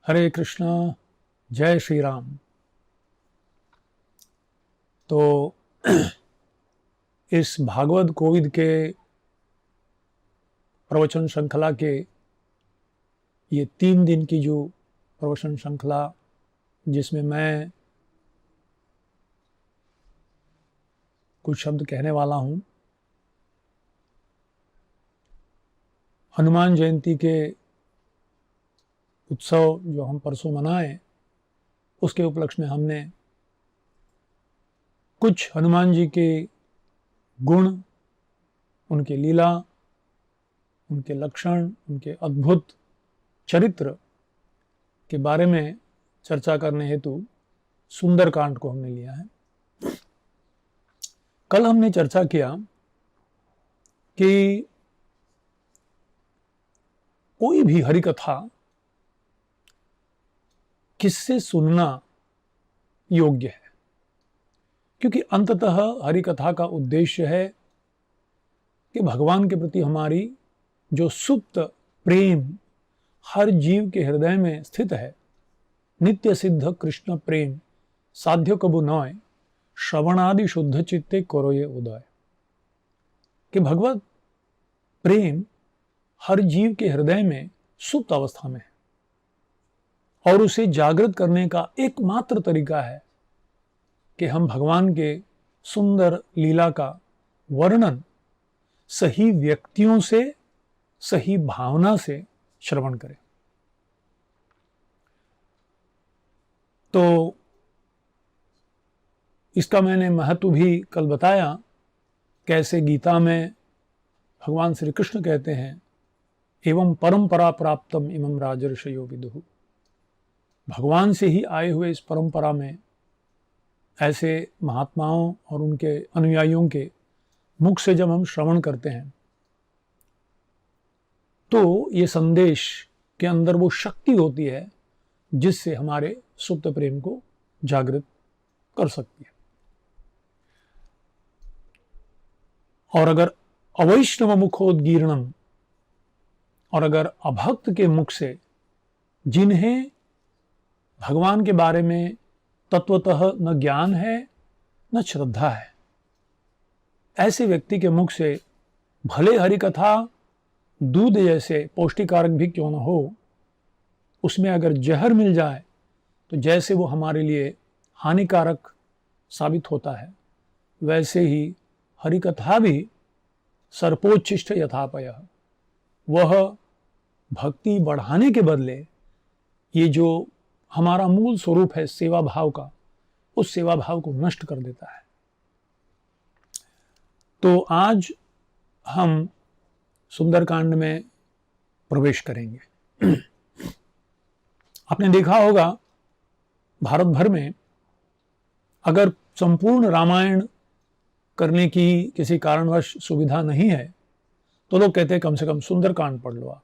हरे कृष्णा, जय श्री राम। तो इस भागवत कोविद के प्रवचन श्रृंखला के ये 3 दिन की जो प्रवचन श्रृंखला, जिसमें मैं कुछ शब्द कहने वाला हूँ, हनुमान जयंती के उत्सव जो हम परसों मनाए, उसके उपलक्ष्य में हमने कुछ हनुमान जी के गुण, उनके लीला, उनके लक्षण, उनके अद्भुत चरित्र के बारे में चर्चा करने हेतु सुंदरकांड को हमने लिया है। कल हमने चर्चा किया कि कोई भी हरि कथा किससे सुनना योग्य है, क्योंकि अंततः हरि कथा का उद्देश्य है कि भगवान के प्रति हमारी जो सुप्त प्रेम हर जीव के हृदय में स्थित है, नित्य सिद्ध कृष्ण प्रेम साध्य कबु नॉय, श्रवणादि शुद्ध चित्ते करो ये उदय, कि भगवत प्रेम हर जीव के हृदय में सुप्त अवस्था में है और उसे जागृत करने का एकमात्र तरीका है कि हम भगवान के सुंदर लीला का वर्णन सही व्यक्तियों से, सही भावना से श्रवण करें। तो इसका मैंने महत्व भी कल बताया, कैसे गीता में भगवान श्री कृष्ण कहते हैं, एवं परंपरा प्राप्तम इमं राजर्षयो विदुः, भगवान से ही आए हुए इस परंपरा में ऐसे महात्माओं और उनके अनुयायियों के मुख से जब हम श्रवण करते हैं तो ये संदेश के अंदर वो शक्ति होती है जिससे हमारे सुप्त प्रेम को जागृत कर सकती है। और अगर अवैष्णव मुखोद्गीर्णम, और अगर अभक्त के मुख से, जिन्हें भगवान के बारे में तत्वतः न ज्ञान है न श्रद्धा है, ऐसे व्यक्ति के मुख से भले हरि कथा दूध जैसे पौष्टिकारक भी क्यों न हो, उसमें अगर जहर मिल जाए तो जैसे वो हमारे लिए हानिकारक साबित होता है, वैसे ही हरि कथा भी सर्पोच्छिष्ट यथापयः, वह भक्ति बढ़ाने के बदले ये जो हमारा मूल स्वरूप है सेवा भाव का, उस सेवा भाव को नष्ट कर देता है। तो आज हम सुंदरकांड में प्रवेश करेंगे। आपने देखा होगा भारत भर में अगर संपूर्ण रामायण करने की किसी कारणवश सुविधा नहीं है तो लोग कहते हैं कम से कम सुंदरकांड पढ़ लो आप।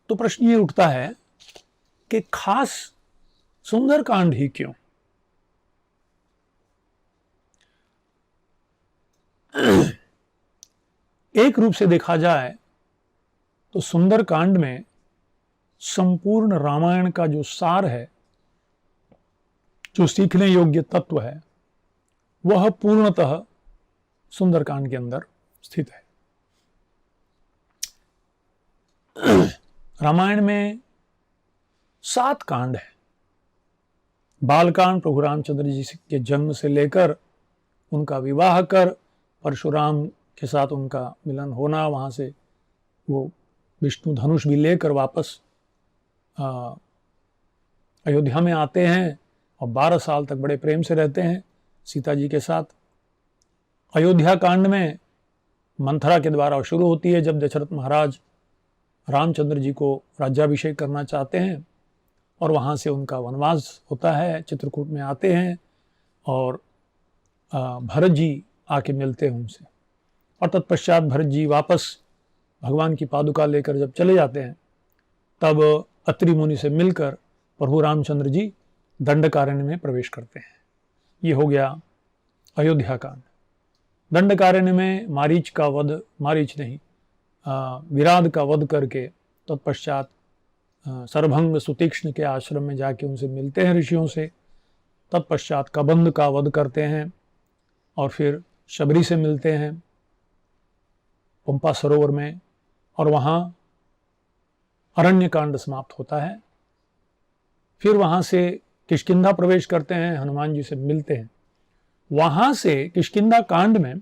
तो प्रश्न ये उठता है कि खास सुंदरकांड ही क्यों? एक रूप से देखा जाए तो सुंदरकांड में संपूर्ण रामायण का जो सार है, जो सीखने योग्य तत्व है, वह पूर्णतः सुंदरकांड के अंदर स्थित है। रामायण में 7 कांड है। बालकांड प्रभु रामचंद्र जी के जन्म से लेकर उनका विवाह कर परशुराम के साथ उनका मिलन होना, वहाँ से वो विष्णु धनुष भी लेकर वापस अयोध्या में आते हैं और 12 साल तक बड़े प्रेम से रहते हैं सीता जी के साथ। अयोध्या कांड में मंथरा के द्वारा शुरू होती है, जब दशरथ महाराज रामचंद्र जी को राज्याभिषेक करना चाहते हैं और वहाँ से उनका वनवास होता है, चित्रकूट में आते हैं और भरत जी आके मिलते हैं उनसे, और तत्पश्चात भरत जी वापस भगवान की पादुका लेकर जब चले जाते हैं, तब अत्रि मुनि से मिलकर प्रभु रामचंद्र जी दंडकारण्य में प्रवेश करते हैं। ये हो गया अयोध्या कांड। दंडकारण्य में मारीच का वध, मारीच नहीं, विराट का वध करके तत्पश्चात सरभंग सुतीक्ष्ण के आश्रम में जाके उनसे मिलते हैं ऋषियों से। तत्पश्चात कबंध का वध करते हैं और फिर शबरी से मिलते हैं पंपा सरोवर में, और वहाँ अरण्य कांड समाप्त होता है। फिर वहाँ से किष्किंधा प्रवेश करते हैं, हनुमान जी से मिलते हैं। वहाँ से किष्किंधा कांड में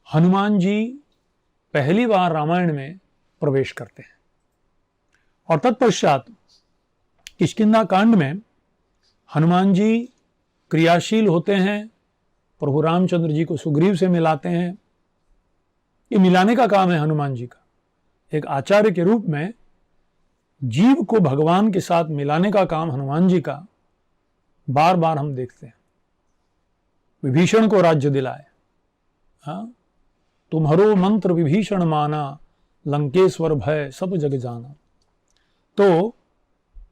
हनुमान जी पहली बार रामायण में प्रवेश करते हैं, और तत्पश्चात किष्किंधा कांड में हनुमान जी क्रियाशील होते हैं, प्रभु रामचंद्र जी को सुग्रीव से मिलाते हैं। ये मिलाने का काम है हनुमान जी का। एक आचार्य के रूप में जीव को भगवान के साथ मिलाने का काम हनुमान जी का बार बार हम देखते हैं। विभीषण को राज्य दिलाए, हाँ, तुम्हारो मंत्र विभीषण माना, लंकेश्वर भय सब जग जाना। तो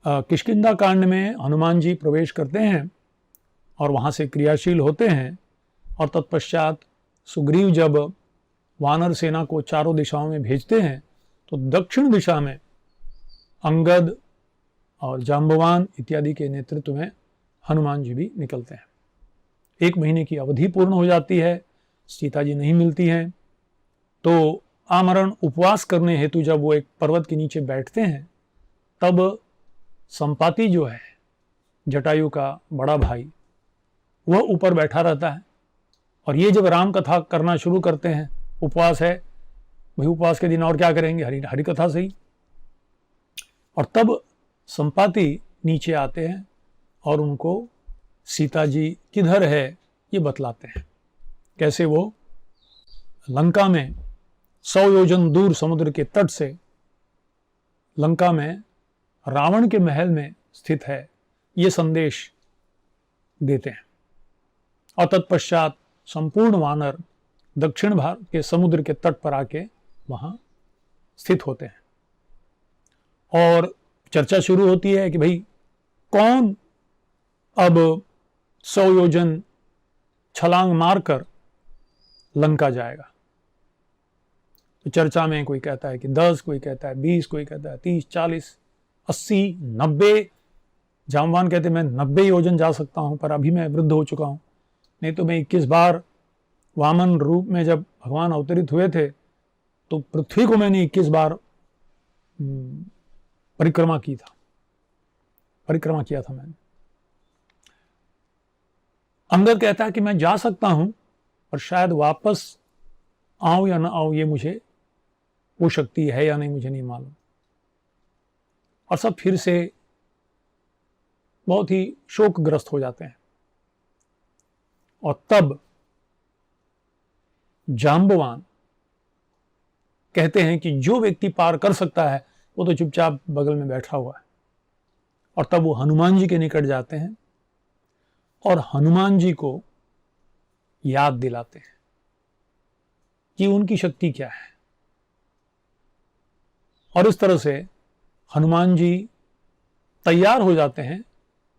किष्किंधा कांड में हनुमान जी प्रवेश करते हैं और वहाँ से क्रियाशील होते हैं, और तत्पश्चात सुग्रीव जब वानर सेना को चारों दिशाओं में भेजते हैं तो दक्षिण दिशा में अंगद और जाम्बवान इत्यादि के नेतृत्व में हनुमान जी भी निकलते हैं। 1 महीने की अवधि पूर्ण हो जाती है, सीता जी नहीं मिलती हैं, तो आमरण उपवास करने हेतु जब वो एक पर्वत के नीचे बैठते हैं, तब संपाति जो है जटायु का बड़ा भाई, वह ऊपर बैठा रहता है, और ये जब राम कथा करना शुरू करते हैं, उपवास है भाई, उपवास के दिन और क्या करेंगे, हरि कथा सही। और तब संपाति नीचे आते हैं और उनको सीता जी किधर है ये बतलाते हैं। कैसे वो लंका में 100 योजन दूर समुद्र के तट से लंका में रावण के महल में स्थित है, ये संदेश देते हैं। और तत्पश्चात संपूर्ण वानर दक्षिण भारत के समुद्र के तट पर आके वहां स्थित होते हैं, और चर्चा शुरू होती है कि भाई कौन अब 100 योजन छलांग मारकर लंका जाएगा। तो चर्चा में कोई कहता है कि 10, कोई कहता है 20, कोई कहता है 30, 40, 80, 90। जामवान कहते मैं 90 योजन जा सकता हूं, पर अभी मैं वृद्ध हो चुका हूं, नहीं तो मैं 21 बार वामन रूप में जब भगवान अवतरित हुए थे तो पृथ्वी को मैंने 21 बार परिक्रमा किया था मैंने। अंगद कहता है कि मैं जा सकता हूं, पर शायद वापस आऊं या ना आऊं, ये मुझे वो शक्ति है या नहीं मुझे नहीं मालूम। और सब फिर से बहुत ही शोकग्रस्त हो जाते हैं। और तब जाम्बवान कहते हैं कि जो व्यक्ति पार कर सकता है वो तो चुपचाप बगल में बैठा हुआ है। और तब वो हनुमान जी के निकट जाते हैं और हनुमान जी को याद दिलाते हैं कि उनकी शक्ति क्या है। और इस तरह से हनुमान जी तैयार हो जाते हैं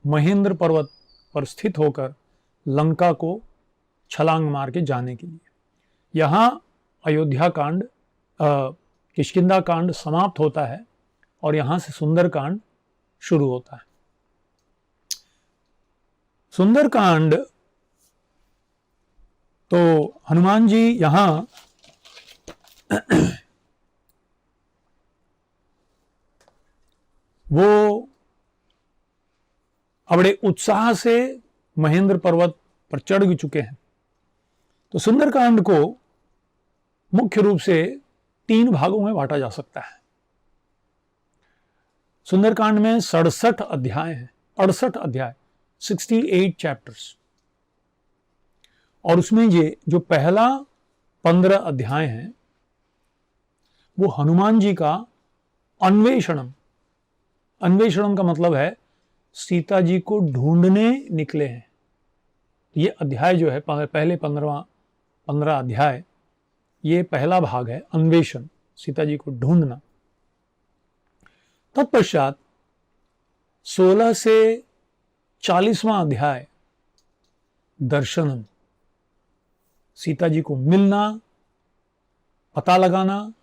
महेंद्र पर्वत पर स्थित होकर लंका को छलांग मार के जाने के लिए। यहां अयोध्या कांड, किष्किंधा कांड समाप्त होता है और यहां से सुंदर कांड शुरू होता है। सुंदर कांड तो हनुमान जी यहां वो बड़े उत्साह से महेंद्र पर्वत पर चढ़ चुके हैं। तो सुंदरकांड को मुख्य रूप से 3 भागों में बांटा जा सकता है। सुंदरकांड में 67 अध्याय हैं, 68 अध्याय, 68 चैप्टर्स। और उसमें ये जो पहला 15 अध्याय हैं वो हनुमान जी का अन्वेषणम का मतलब है सीता जी को ढूंढने निकले हैं। ये अध्याय जो है पहले 15 अध्याय, ये पहला भाग है अन्वेषण, सीता जी को ढूंढना। तत्पश्चात 16 से 40वां अध्याय दर्शनम, सीता जी को मिलना, पता लगाना,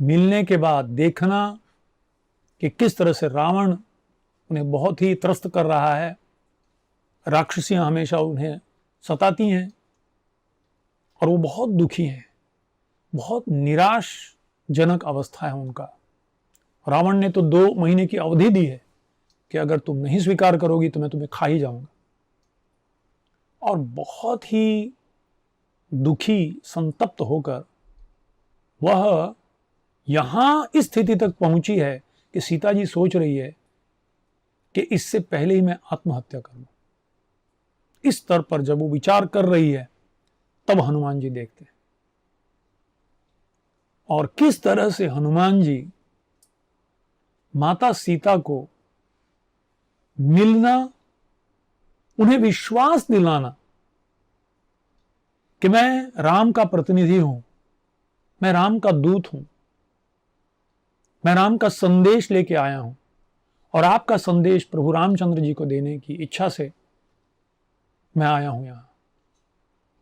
मिलने के बाद देखना, कि किस तरह से रावण उन्हें बहुत ही त्रस्त कर रहा है, राक्षसियां हमेशा उन्हें सताती हैं और वो बहुत दुखी हैं, बहुत निराशजनक अवस्था है उनका। रावण ने तो 2 महीने की अवधि दी है कि अगर तुम नहीं स्वीकार करोगी तो मैं तुम्हें खा ही जाऊंगा। और बहुत ही दुखी, संतप्त होकर वह यहां इस स्थिति तक पहुंची है कि सीता जी सोच रही है कि इससे पहले ही मैं आत्महत्या कर लूं। इस स्तर पर जब वो विचार कर रही है तब हनुमान जी देखते हैं और किस तरह से हनुमान जी माता सीता को मिलना, उन्हें विश्वास दिलाना कि मैं राम का प्रतिनिधि हूं, मैं राम का दूत हूं, मैं राम का संदेश लेके आया हूं और आपका संदेश प्रभु रामचंद्र जी को देने की इच्छा से मैं आया हूं यहां।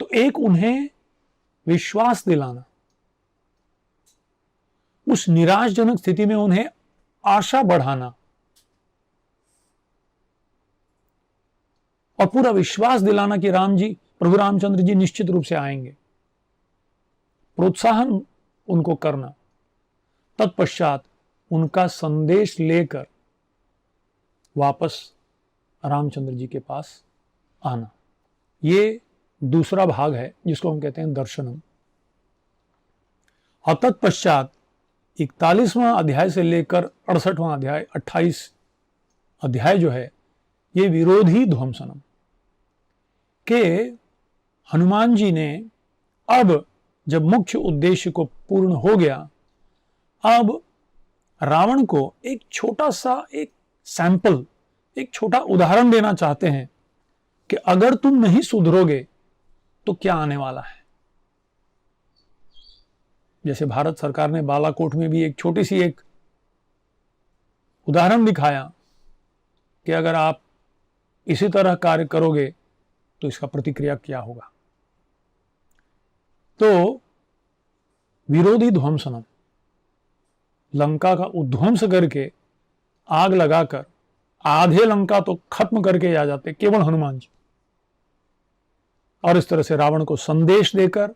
तो एक उन्हें विश्वास दिलाना, उस निराशजनक स्थिति में उन्हें आशा बढ़ाना और पूरा विश्वास दिलाना कि राम जी, प्रभु रामचंद्र जी निश्चित रूप से आएंगे, प्रोत्साहन उनको करना। तत्पश्चात उनका संदेश लेकर वापस रामचंद्र जी के पास आना। ये दूसरा भाग है जिसको हम कहते हैं दर्शनम। और तत्पश्चात 41वां अध्याय से लेकर 68वां अध्याय, 28 अध्याय जो है, ये विरोधी ध्वंसनम के हनुमान जी ने अब जब मुख्य उद्देश्य को पूर्ण हो गया, अब रावण को एक छोटा सा एक सैंपल, एक छोटा उदाहरण देना चाहते हैं कि अगर तुम नहीं सुधरोगे तो क्या आने वाला है। जैसे भारत सरकार ने बालाकोट में भी एक छोटी सी एक उदाहरण दिखाया कि अगर आप इसी तरह कार्य करोगे तो इसका प्रतिक्रिया क्या होगा। तो विरोधी ध्वंसनम, लंका का उद्ध्वंस करके आग लगाकर आधे लंका तो खत्म करके आ जाते केवल हनुमान जी, और इस तरह से रावण को संदेश देकर,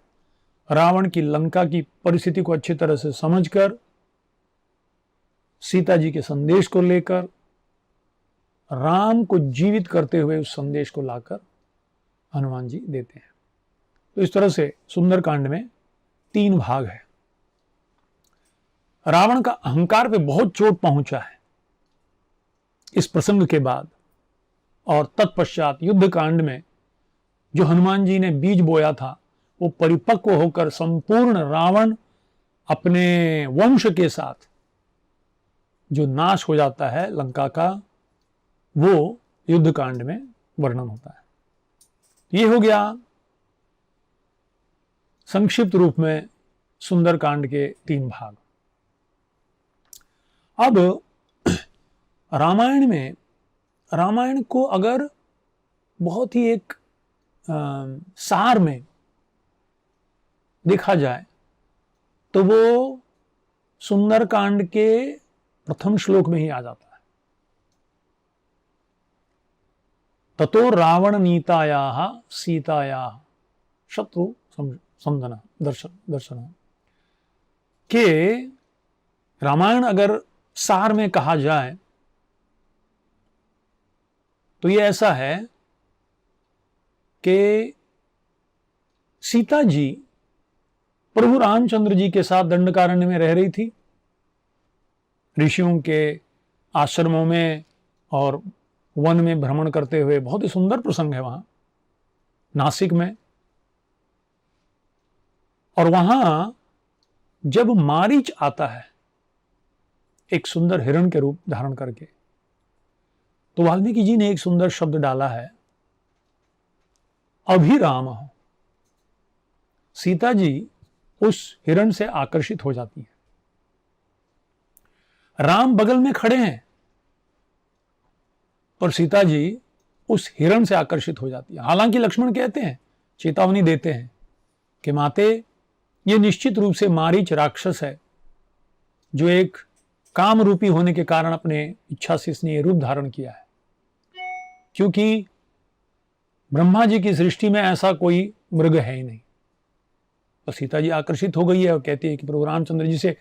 रावण की लंका की परिस्थिति को अच्छी तरह से समझकर, सीता जी के संदेश को लेकर, राम को जीवित करते हुए उस संदेश को लाकर हनुमान जी देते हैं। तो इस तरह से सुंदरकांड में 3 भाग है। रावण का अहंकार पे बहुत चोट पहुंचा है इस प्रसंग के बाद, और तत्पश्चात युद्ध कांड में जो हनुमान जी ने बीज बोया था वो परिपक्व होकर संपूर्ण रावण अपने वंश के साथ जो नाश हो जाता है लंका का, वो युद्ध कांड में वर्णन होता है। ये हो गया संक्षिप्त रूप में सुंदरकांड के 3 भाग। अब रामायण में, रामायण को अगर बहुत ही एक सार में देखा जाए तो वो सुंदरकांड के प्रथम श्लोक में ही आ जाता है। ततो रावण नीतायाः सीतायाः शत्रु समझना दर्शन के रामायण अगर सार में कहा जाए तो ये ऐसा है कि सीता जी प्रभु रामचंद्र जी के साथ दंडकारण्य में रह रही थी, ऋषियों के आश्रमों में और वन में भ्रमण करते हुए। बहुत ही सुंदर प्रसंग है वहां नासिक में। और वहां जब मारीच आता है एक सुंदर हिरण के रूप धारण करके, तो वाल्मीकि जी ने एक सुंदर शब्द डाला है, अभिराम। सीता जी उस हिरण से आकर्षित हो जाती है। राम बगल में खड़े हैं पर सीता जी उस हिरण से आकर्षित हो जाती है। हालांकि लक्ष्मण कहते हैं, चेतावनी देते हैं कि माते, ये निश्चित रूप से मारीच राक्षस है जो एक काम रूपी होने के कारण अपने इच्छा से इसने ये रूप धारण किया है, क्योंकि ब्रह्मा जी की सृष्टि में ऐसा कोई मृग है ही नहीं। तो सीता जी आकर्षित हो गई है और कहती है कि प्रभु रामचंद्र जी से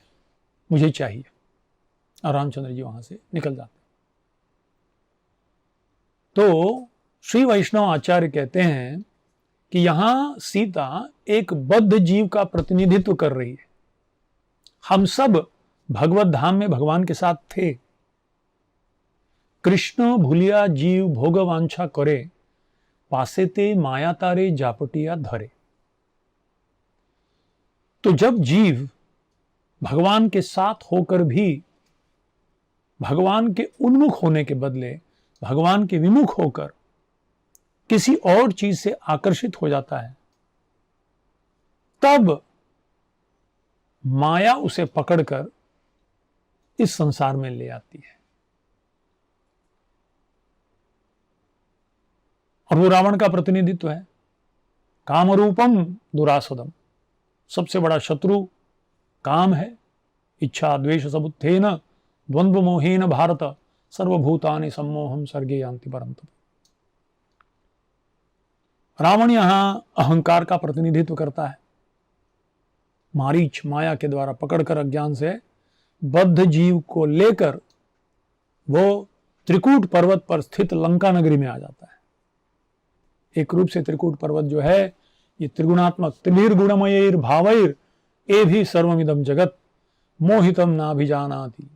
मुझे चाहिए, और रामचंद्र जी वहां से निकल जाते हैं। तो श्री वैष्णव आचार्य कहते हैं कि यहां सीता एक बद्ध जीव का प्रतिनिधित्व कर रही है। हम सब भगवत धाम में भगवान के साथ थे। कृष्ण भूलिया जीव भोग वांछा करे, पासे ते माया तारे जापटिया धरे। तो जब जीव भगवान के साथ होकर भी भगवान के उन्मुख होने के बदले भगवान के विमुख होकर किसी और चीज से आकर्षित हो जाता है, तब माया उसे पकड़कर इस संसार में ले आती है। और वो रावण का प्रतिनिधित्व है। कामरूपम दुरासदम, सबसे बड़ा शत्रु काम है। इच्छा द्वेष सबुत्थेन द्वंद्व मोहेन भारत, सर्वभूतानि सम्मोहम सर्गे यान्ति परन्तप। रावण यहां अहंकार का प्रतिनिधित्व करता है। मारीच माया के द्वारा पकड़कर अज्ञान से बद्ध जीव को लेकर वो त्रिकूट पर्वत पर स्थित लंका नगरी में आ जाता है। एक रूप से त्रिकूट पर्वत जो है ये त्रिगुणात्मक त्रिभिर्गुणमयैर भावैर ए भी सर्वमिदम जगत मोहितम नाभिजानाति।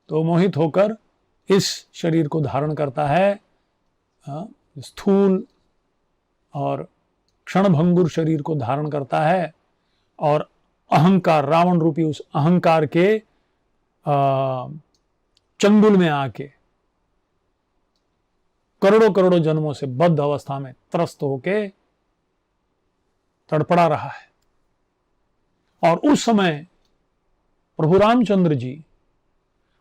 तो मोहित होकर इस शरीर को धारण करता है, स्थूल और क्षणभंगुर शरीर को धारण करता है, और अहंकार रावण रूपी उस अहंकार के चंगुल में आके करोड़ों करोड़ों जन्मों से बद्ध अवस्था में त्रस्त होके तड़पड़ा रहा है। और उस समय प्रभु रामचंद्र जी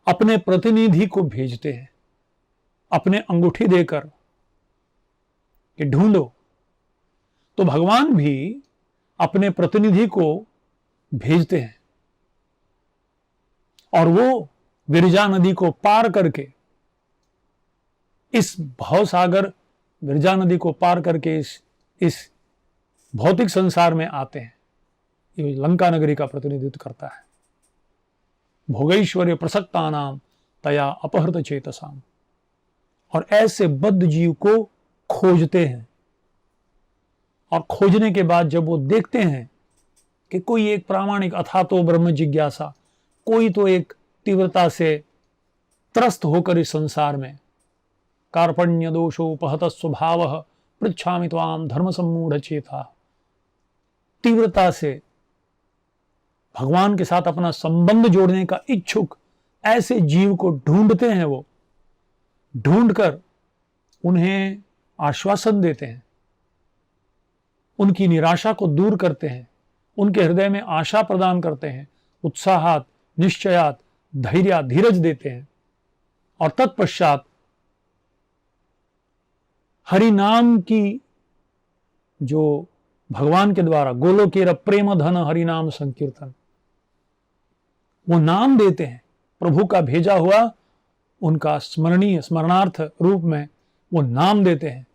अपने प्रतिनिधि को भेजते हैं, अपने अंगूठी देकर कि ढूंढो। तो भगवान भी अपने प्रतिनिधि को भेजते हैं, और वो विरजा नदी को पार करके इस भवसागर, विरजा नदी को पार करके इस भौतिक संसार में आते हैं। ये लंका नगरी का प्रतिनिधित्व करता है। भोगैश्वर्य प्रसक्ता नाम तया अपहृत चेतसाम। और ऐसे बद्ध जीव को खोजते हैं, और खोजने के बाद जब वो देखते हैं कि कोई एक प्रामाणिक अथातो ब्रह्म जिज्ञासा, कोई तो एक तीव्रता से त्रस्त होकर इस संसार में कार्पण्य दोषोपहत स्वभाव पृच्छामि त्वाम धर्म सम्मूढ़ चेता, तीव्रता से भगवान के साथ अपना संबंध जोड़ने का इच्छुक ऐसे जीव को ढूंढते हैं। वो ढूंढकर उन्हें आश्वासन देते हैं, उनकी निराशा को दूर करते हैं, उनके हृदय में आशा प्रदान करते हैं, उत्साहात निश्चयात धैर्य धीरज देते हैं। और तत्पश्चात हरि नाम की जो भगवान के द्वारा गोलोकेर प्रेम धन हरि नाम संकीर्तन, वो नाम देते हैं। प्रभु का भेजा हुआ उनका स्मरणीय स्मरणार्थ रूप में वो नाम देते हैं,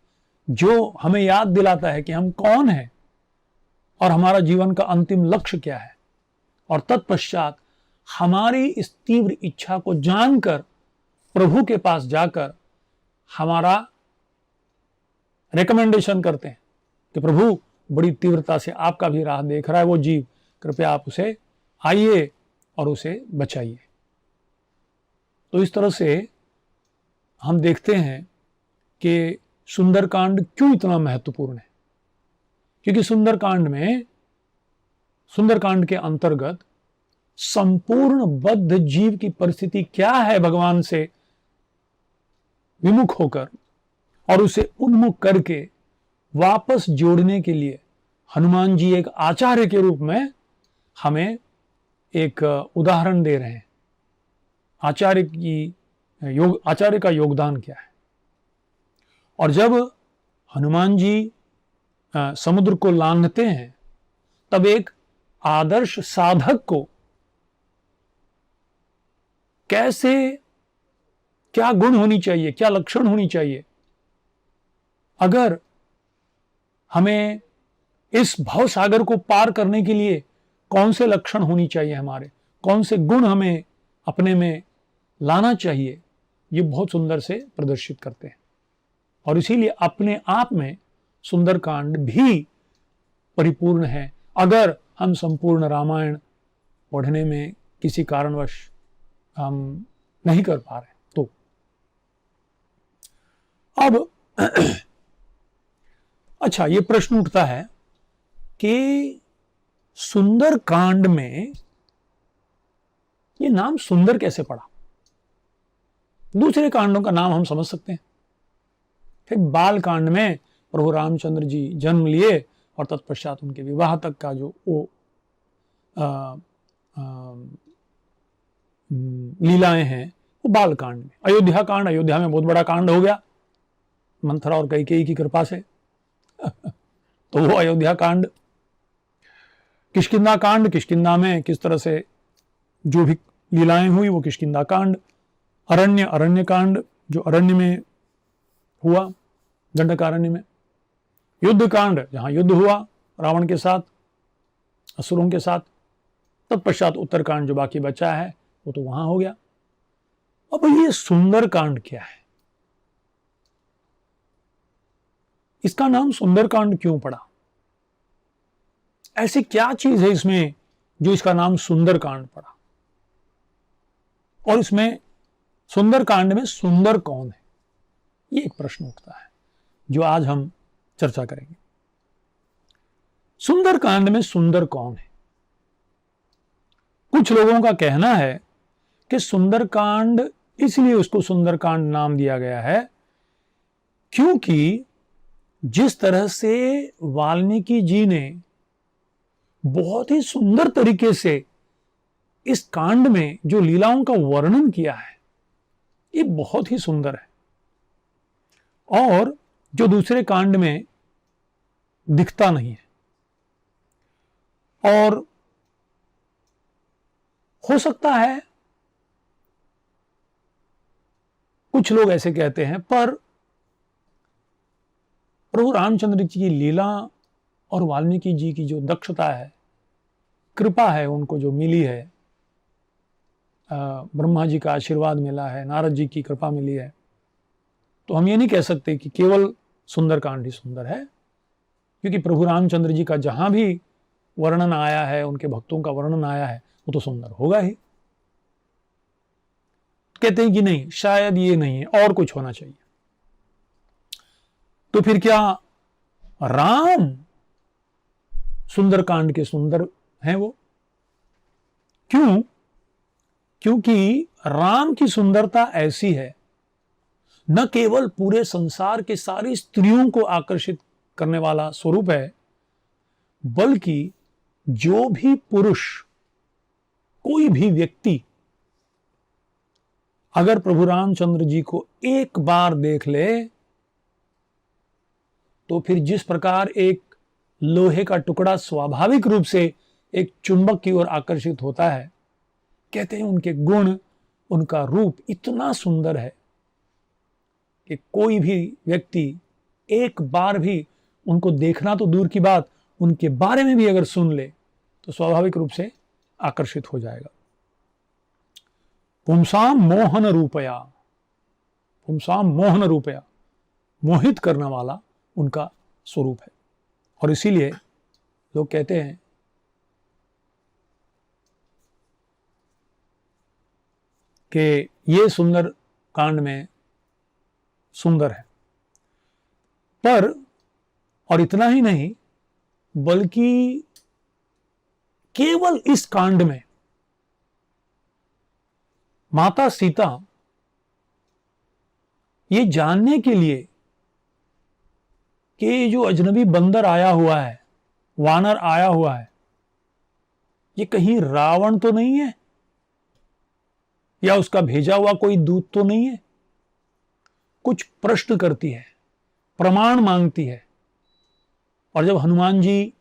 जो हमें याद दिलाता है कि हम कौन हैं और हमारा जीवन का अंतिम लक्ष्य क्या है। और तत्पश्चात हमारी इस तीव्र इच्छा को जानकर प्रभु के पास जाकर हमारा रिकमेंडेशन करते हैं कि प्रभु बड़ी तीव्रता से आपका भी राह देख रहा है वो जीव, कृपया आप उसे आइए और उसे बचाइए। तो इस तरह से हम देखते हैं कि सुंदरकांड क्यों इतना महत्वपूर्ण है, क्योंकि सुंदरकांड के अंतर्गत संपूर्ण बद्ध जीव की परिस्थिति क्या है भगवान से विमुख होकर, और उसे उन्मुख करके वापस जोड़ने के लिए हनुमान जी एक आचार्य के रूप में हमें एक उदाहरण दे रहे हैं। आचार्य का योगदान क्या है। और जब हनुमान जी समुद्र को लांघते हैं, तब एक आदर्श साधक को कैसे, क्या गुण होनी चाहिए, क्या लक्षण होनी चाहिए, अगर हमें इस भव सागर को पार करने के लिए कौन से लक्षण होनी चाहिए, हमारे कौन से गुण हमें अपने में लाना चाहिए, ये बहुत सुंदर से प्रदर्शित करते हैं। और इसीलिए अपने आप में सुंदरकांड भी परिपूर्ण है। अगर हम संपूर्ण रामायण पढ़ने में किसी कारणवश हम नहीं कर पा रहे तो अब अच्छा, ये प्रश्न उठता है कि सुंदरकांड में ये नाम सुंदर कैसे पड़ा? दूसरे कांडों का नाम हम समझ सकते हैं। फिर बाल कांड में प्रभु रामचंद्र जी जन्म लिए और तत्पश्चात उनके विवाह तक का जो वो लीलाएं हैं वो बाल कांड में। अयोध्या कांड, अयोध्या में बहुत बड़ा कांड हो गया मंथरा और कैकेयी की कृपा से तो वो अयोध्या कांड। किष्किंधा कांड, किष्किंधा में किस तरह से जो भी लीलाएं हुई वो किष्किंधा कांड। अरण्य, अरण्य कांड जो अरण्य में हुआ, दंडकारण्य में। युद्ध कांड, जहां युद्ध हुआ रावण के साथ, असुरों के साथ। तत्पश्चात उत्तरकांड जो बाकी बचा है वो तो वहां हो गया। अब ये सुंदरकांड क्या है? इसका नाम सुंदरकांड क्यों पड़ा? ऐसी क्या चीज है इसमें जो इसका नाम सुंदरकांड पड़ा? और इसमें सुंदरकांड में सुंदर कौन है? ये एक प्रश्न उठता है जो आज हम चर्चा करेंगे। सुंदरकांड में सुंदर कौन है? कुछ लोगों का कहना है कि सुंदरकांड इसलिए उसको सुंदरकांड नाम दिया गया है क्योंकि जिस तरह से वाल्मीकि जी ने बहुत ही सुंदर तरीके से इस कांड में जो लीलाओं का वर्णन किया है ये बहुत ही सुंदर है, और जो दूसरे कांड में दिखता नहीं है। और हो सकता है कुछ लोग ऐसे कहते हैं, पर प्रभु रामचंद्र जी की लीला और वाल्मीकि जी की जो दक्षता है, कृपा है उनको जो मिली है, ब्रह्मा जी का आशीर्वाद मिला है, नारद जी की कृपा मिली है, तो हम ये नहीं कह सकते कि केवल सुंदरकांड ही सुंदर है। क्योंकि प्रभु रामचंद्र जी का जहां भी वर्णन आया है, उनके भक्तों का वर्णन आया है, वो तो सुंदर होगा ही। कहते हैं कि नहीं, शायद ये नहीं है, और कुछ होना चाहिए। तो फिर क्या राम सुंदरकांड के सुंदर हैं वो? क्यों? क्योंकि राम की सुंदरता ऐसी है, न केवल पूरे संसार के सारी स्त्रियों को आकर्षित करने वाला स्वरूप है, बल्कि जो भी पुरुष, कोई भी व्यक्ति अगर प्रभु रामचंद्र जी को एक बार देख ले तो फिर जिस प्रकार एक लोहे का टुकड़ा स्वाभाविक रूप से एक चुंबक की ओर आकर्षित होता है, कहते हैं उनके गुण, उनका रूप इतना सुंदर है कि कोई भी व्यक्ति एक बार भी उनको देखना तो दूर की बात, उनके बारे में भी अगर सुन ले तो स्वाभाविक रूप से आकर्षित हो जाएगा। पुंसाम मोहन रूपया, पुंसाम मोहन रूपया, मोहित करने वाला उनका स्वरूप है। और इसीलिए लोग कहते हैं कि ये सुंदर कांड में सुंदर है। पर और इतना ही नहीं, बल्कि केवल इस कांड में माता सीता ये जानने के लिए कि जो अजनबी बंदर आया हुआ है, वानर आया हुआ है, ये कहीं रावण तो नहीं है, या उसका भेजा हुआ कोई दूत तो नहीं है, कुछ प्रश्न करती है, प्रमाण मांगती है। और जब हनुमान जी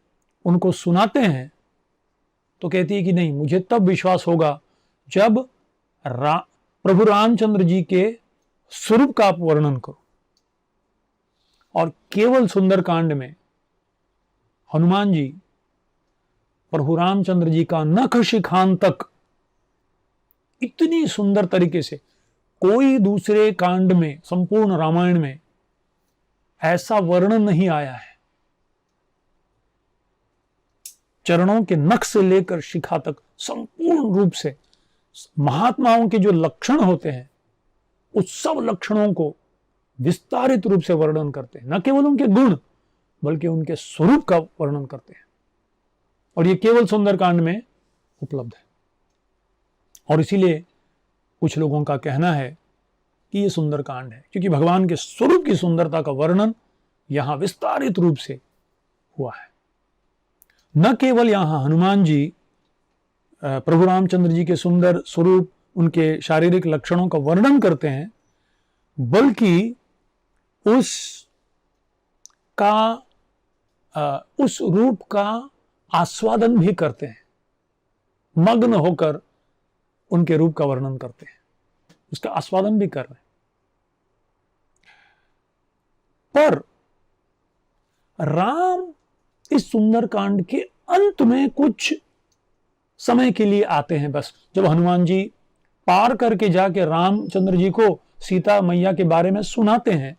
उनको सुनाते हैं तो कहती है कि नहीं, मुझे तब विश्वास होगा जब प्रभु रामचंद्र जी के स्वरूप का आप वर्णन करो। और केवल सुंदरकांड में हनुमान जी प्रभु रामचंद्र जी का नख शिखान तक इतनी सुंदर तरीके से, कोई दूसरे कांड में, संपूर्ण रामायण में ऐसा वर्णन नहीं आया है। चरणों के नख से लेकर शिखा तक संपूर्ण रूप से महात्माओं के जो लक्षण होते हैं उस सब लक्षणों को विस्तारित रूप से वर्णन करते हैं। न केवल उनके गुण बल्कि उनके स्वरूप का वर्णन करते हैं। और ये केवल सुंदरकांड में उपलब्ध है। और इसीलिए कुछ लोगों का कहना है कि ये सुंदरकांड है, क्योंकि भगवान के स्वरूप की सुंदरता का वर्णन यहां विस्तारित रूप से हुआ है। न केवल यहां हनुमान जी प्रभु रामचंद्र जी के सुंदर स्वरूप, उनके शारीरिक लक्षणों का वर्णन करते हैं, बल्कि उस रूप का आस्वादन भी करते हैं। मग्न होकर उनके रूप का वर्णन करते हैं, उसका आस्वादन भी कर रहे हैं। पर राम इस सुंदरकांड के अंत में कुछ समय के लिए आते हैं। बस जब हनुमान जी पार करके जाके रामचंद्र जी को सीता मैया के बारे में सुनाते हैं,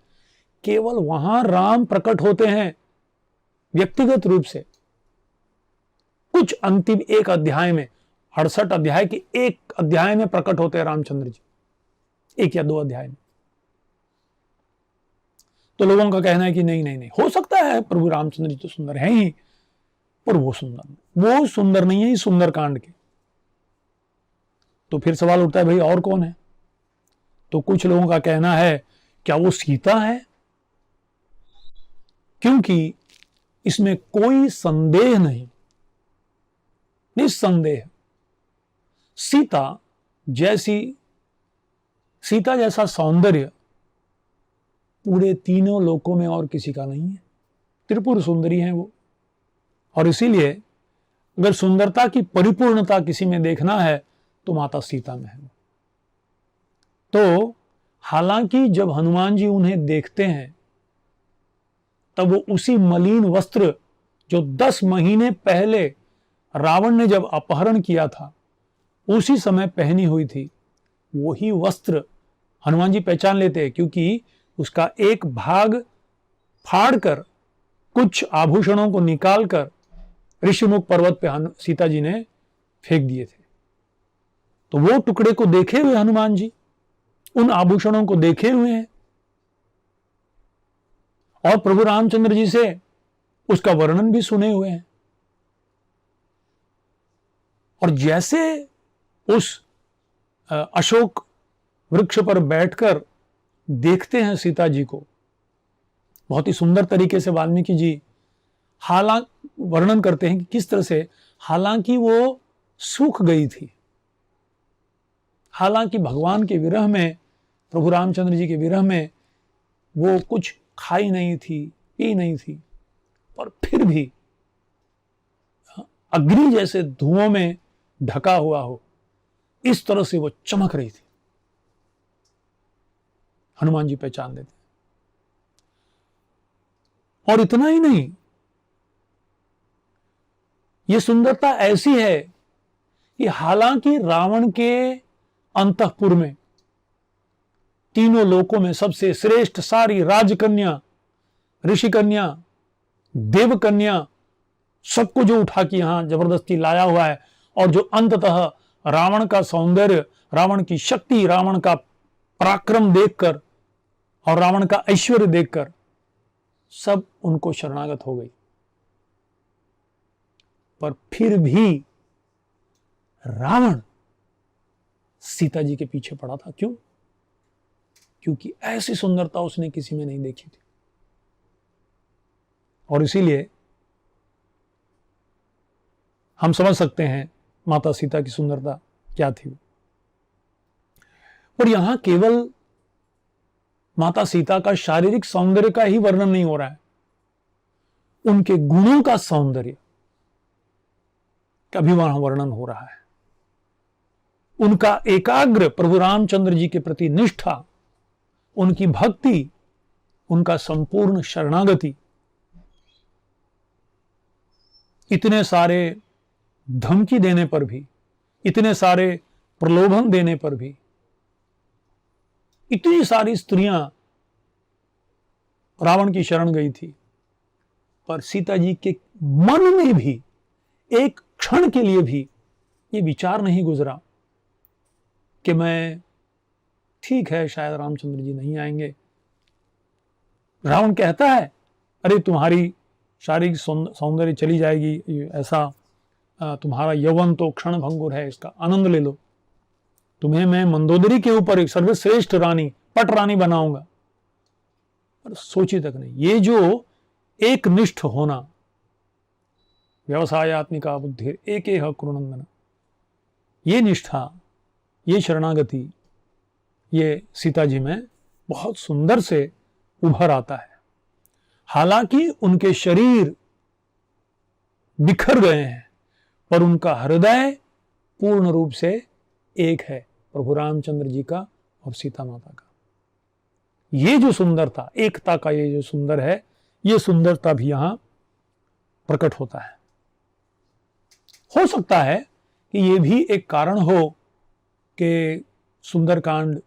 केवल वहां राम प्रकट होते हैं व्यक्तिगत रूप से। कुछ अंतिम एक अध्याय में, 68 अध्याय के एक अध्याय में प्रकट होते हैं रामचंद्र जी, 1 या 2 अध्याय में। तो लोगों का कहना है कि नहीं नहीं नहीं, हो सकता है प्रभु रामचंद्र जी तो सुंदर हैं ही, पर वो सुंदर नहीं है इस सुंदरकांड के। तो फिर सवाल उठता है, भाई और कौन है? तो कुछ लोगों का कहना है, क्या वो सीता है? क्योंकि इसमें कोई संदेह नहीं, निस्संदेह सीता जैसा सौंदर्य पूरे तीनों लोकों में और किसी का नहीं है। त्रिपुर सुंदरी है वो। और इसीलिए अगर सुंदरता की परिपूर्णता किसी में देखना है तो माता सीता में है। तो हालांकि जब हनुमान जी उन्हें देखते हैं तब वो उसी मलिन वस्त्र जो 10 महीने पहले रावण ने जब अपहरण किया था उसी समय पहनी हुई थी, वही वस्त्र हनुमान जी पहचान लेते हैं, क्योंकि उसका एक भाग फाड़कर कुछ आभूषणों को निकालकर ऋषिमुख पर्वत पे सीता जी ने फेंक दिए थे। तो वो टुकड़े को देखे हुए हनुमान जी, उन आभूषणों को देखे हुए हैं और प्रभु रामचंद्र जी से उसका वर्णन भी सुने हुए हैं। और जैसे उस अशोक वृक्ष पर बैठकर देखते हैं सीता जी को, बहुत ही सुंदर तरीके से वाल्मीकि जी वर्णन करते हैं कि किस तरह से, हालांकि वो सूख गई थी, हालांकि भगवान के विरह में, प्रभु रामचंद्र जी के विरह में वो कुछ खाई नहीं थी, पी नहीं थी, पर फिर भी अग्नि जैसे धुओं में ढका हुआ हो, इस तरह से वो चमक रही थी। हनुमान जी पहचान लेते। और इतना ही नहीं, ये सुंदरता ऐसी है कि हालांकि रावण के अंतःपुर में तीनों लोकों में सबसे श्रेष्ठ सारी राजकन्या, ऋषिकन्या, देवकन्या, सबको जो उठा के यहां जबरदस्ती लाया हुआ है, और जो अंततः रावण का सौंदर्य, रावण की शक्ति, रावण का पराक्रम देखकर और रावण का ऐश्वर्य देखकर सब उनको शरणागत हो गई, पर फिर भी रावण सीता जी के पीछे पड़ा था। क्यों? क्योंकि ऐसी सुंदरता उसने किसी में नहीं देखी थी। और इसीलिए हम समझ सकते हैं माता सीता की सुंदरता क्या थी। पर यहां केवल माता सीता का शारीरिक सौंदर्य का ही वर्णन नहीं हो रहा है, उनके गुणों का सौंदर्य का भी वहां वर्णन हो रहा है। उनका एकाग्र प्रभु रामचंद्र जी के प्रति निष्ठा, उनकी भक्ति, उनका संपूर्ण शरणागति, इतने सारे धमकी देने पर भी, इतने सारे प्रलोभन देने पर भी, इतनी सारी स्त्रियां रावण की शरण गई थी, पर सीता जी के मन में भी एक क्षण के लिए भी ये विचार नहीं गुजरा कि मैं, ठीक है शायद रामचंद्र जी नहीं आएंगे। रावण कहता है, अरे तुम्हारी शारीरिक सौंदर्य चली जाएगी, ऐसा तुम्हारा यौवन तो क्षण भंगुर है, इसका आनंद ले लो, तुम्हें मैं मंदोदरी के ऊपर एक सर्वश्रेष्ठ रानी, पट रानी बनाऊंगा। पर सोची तक नहीं, ये जो एक निष्ठ होना, व्यवसायत्मिका बुद्धि एक कृणंदन, ये निष्ठा, ये शरणागति, ये सीता जी में बहुत सुंदर से उभर आता है। हालांकि उनके शरीर बिखर गए हैं, पर उनका हृदय पूर्ण रूप से एक है, प्रभु रामचंद्र जी का और सीता माता का। ये जो सुंदरता, एकता का ये जो सुंदर है, ये सुंदरता भी यहां प्रकट होता है। हो सकता है कि ये भी एक कारण हो कि सुंदरकांड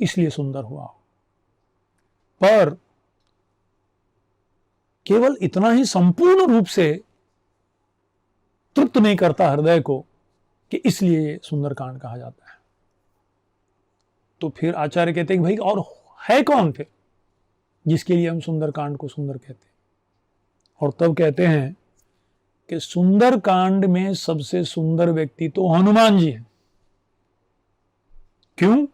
इसलिए सुंदर हुआ हो, पर केवल इतना ही संपूर्ण रूप से तृप्त नहीं करता हृदय को कि इसलिए सुंदरकांड कहा जाता है। तो फिर आचार्य कहते हैं कि भाई और है कौन फिर जिसके लिए हम सुंदरकांड को सुंदर कहते हैं? और तब कहते हैं कि सुंदरकांड में सबसे सुंदर व्यक्ति तो हनुमान जी हैं। क्यों?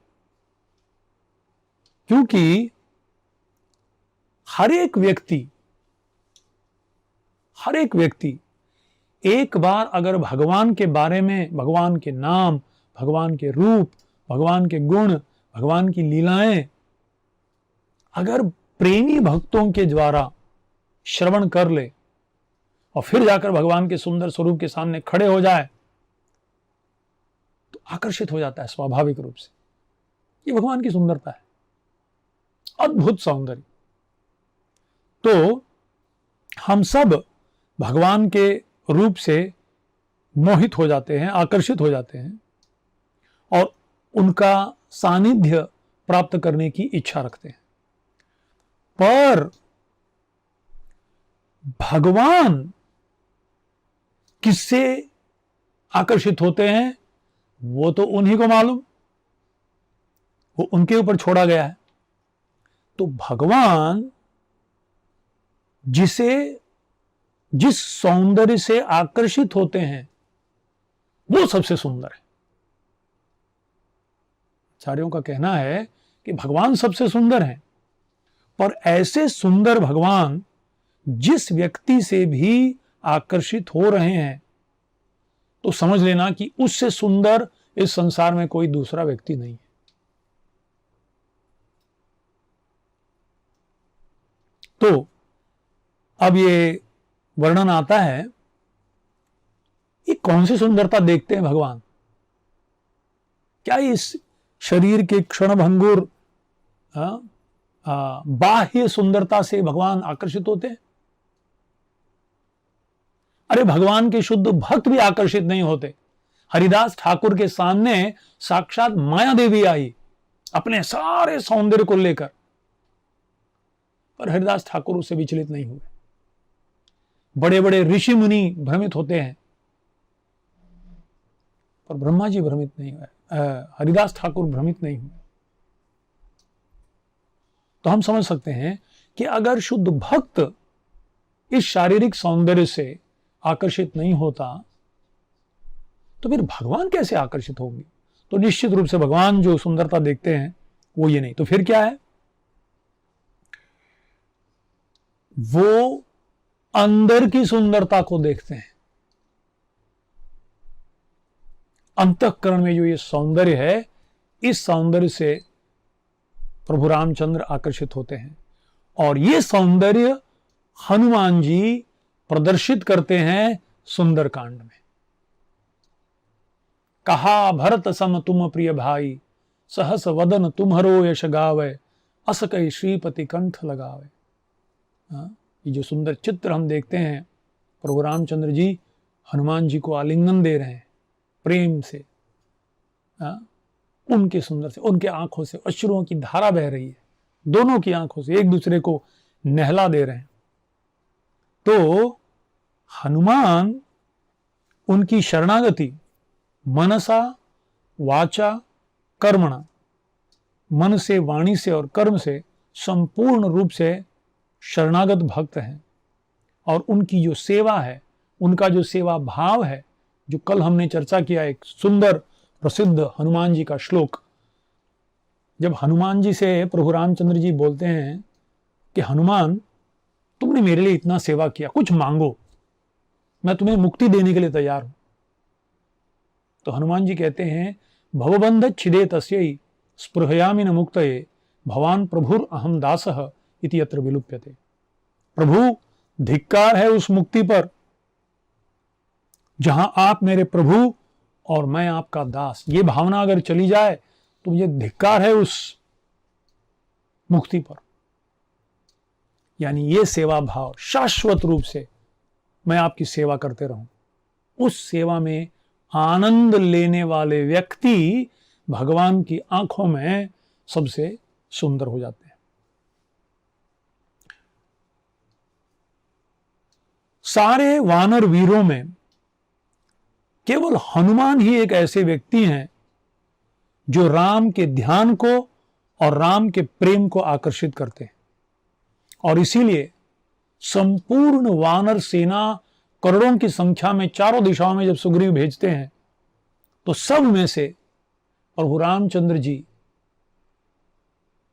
क्योंकि हर एक व्यक्ति एक बार अगर भगवान के बारे में, भगवान के नाम, भगवान के रूप, भगवान के गुण, भगवान की लीलाएं अगर प्रेमी भक्तों के द्वारा श्रवण कर ले और फिर जाकर भगवान के सुंदर स्वरूप के सामने खड़े हो जाए, तो आकर्षित हो जाता है स्वाभाविक रूप से। ये भगवान की सुंदरता है, अद्भुत सौंदर्य। तो हम सब भगवान के रूप से मोहित हो जाते हैं, आकर्षित हो जाते हैं और उनका सानिध्य प्राप्त करने की इच्छा रखते हैं। पर भगवान किससे आकर्षित होते हैं वो तो उन्हीं को मालूम, वो उनके ऊपर छोड़ा गया है। तो भगवान जिस सौंदर्य से आकर्षित होते हैं वो सबसे सुंदर है। आचार्यों का कहना है कि भगवान सबसे सुंदर हैं, पर ऐसे सुंदर भगवान जिस व्यक्ति से भी आकर्षित हो रहे हैं तो समझ लेना कि उससे सुंदर इस संसार में कोई दूसरा व्यक्ति नहीं है। तो अब ये वर्णन आता है, ये कौन सी सुंदरता देखते हैं भगवान? क्या इस शरीर के क्षणभंगुर बाह्य सुंदरता से भगवान आकर्षित होते हैं? अरे भगवान के शुद्ध भक्त भी आकर्षित नहीं होते। हरिदास ठाकुर के सामने साक्षात माया देवी आई अपने सारे सौंदर्य को लेकर, पर हरिदास ठाकुर उससे विचलित नहीं हुए। बड़े बड़े ऋषि मुनि भ्रमित होते हैं, पर ब्रह्मा जी भ्रमित नहीं हुए, हरिदास ठाकुर भ्रमित नहीं हुए। तो हम समझ सकते हैं कि अगर शुद्ध भक्त इस शारीरिक सौंदर्य से आकर्षित नहीं होता तो फिर भगवान कैसे आकर्षित होंगे? तो निश्चित रूप से भगवान जो सुंदरता देखते हैं वो ये नहीं, तो फिर क्या है? वो अंदर की सुंदरता को देखते हैं। अंतःकरण में जो ये सौंदर्य है, इस सौंदर्य से प्रभु रामचंद्र आकर्षित होते हैं और ये सौंदर्य हनुमान जी प्रदर्शित करते हैं सुंदरकांड में। कहा भरत सम तुम प्रिय भाई, सहस वदन तुम्हरो यश गावे, अस कई श्रीपति कंठ लगावे। ये जो सुंदर चित्र हम देखते हैं, प्रभु रामचंद्र जी हनुमान जी को आलिंगन दे रहे हैं प्रेम से, उनके सुंदर से, उनके आंखों से अश्रुओं की धारा बह रही है, दोनों की आंखों से एक दूसरे को नहला दे रहे हैं। तो हनुमान उनकी शरणागति मनसा वाचा कर्मणा, मन से, वाणी से और कर्म से संपूर्ण रूप से शरणागत भक्त हैं। और उनकी जो सेवा है, उनका जो सेवा भाव है, जो कल हमने चर्चा किया, एक सुंदर प्रसिद्ध हनुमान जी का श्लोक, जब हनुमान जी से प्रभु रामचंद्र जी बोलते हैं कि हनुमान तुमने मेरे लिए इतना सेवा किया, कुछ मांगो, मैं तुम्हें मुक्ति देने के लिए तैयार हूं। तो हनुमान जी कहते हैं भवबंध छिदे तस्यै स्पृहयामि न मुक्तये, भवान प्रभुर अहम दासः इति यत्र विलुप्यते। प्रभु धिक्कार है उस मुक्ति पर जहां आप मेरे प्रभु और मैं आपका दास, ये भावना अगर चली जाए तो मुझे धिक्कार है उस मुक्ति पर। यानी ये सेवा भाव, शाश्वत रूप से मैं आपकी सेवा करते रहूं, उस सेवा में आनंद लेने वाले व्यक्ति भगवान की आंखों में सबसे सुंदर हो जाते हैं। सारे वानर वीरों में केवल हनुमान ही एक ऐसे व्यक्ति हैं जो राम के ध्यान को और राम के प्रेम को आकर्षित करते हैं। और इसीलिए संपूर्ण वानर सेना करोड़ों की संख्या में चारों दिशाओं में जब सुग्रीव भेजते हैं तो सब में से प्रभु रामचंद्र जी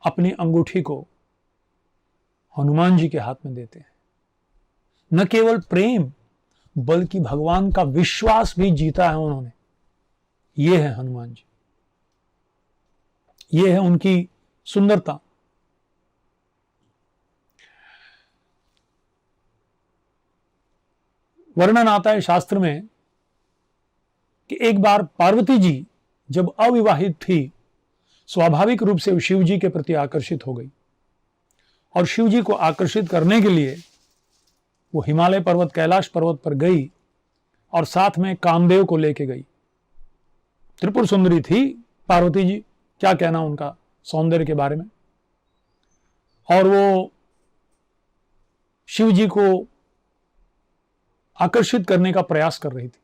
अपनी अंगूठी को हनुमान जी के हाथ में देते हैं। न केवल प्रेम बल्कि भगवान का विश्वास भी जीता है उन्होंने। ये है हनुमान जी, ये है उनकी सुंदरता। वर्णन आता है शास्त्र में कि एक बार पार्वती जी जब अविवाहित थी, स्वाभाविक रूप से शिव जी के प्रति आकर्षित हो गई और शिव जी को आकर्षित करने के लिए वो हिमालय पर्वत, कैलाश पर्वत पर गई और साथ में कामदेव को लेके गई। त्रिपुर सुंदरी थी पार्वती जी, क्या कहना उनका सौंदर्य के बारे में। और वो शिव जी को आकर्षित करने का प्रयास कर रही थी।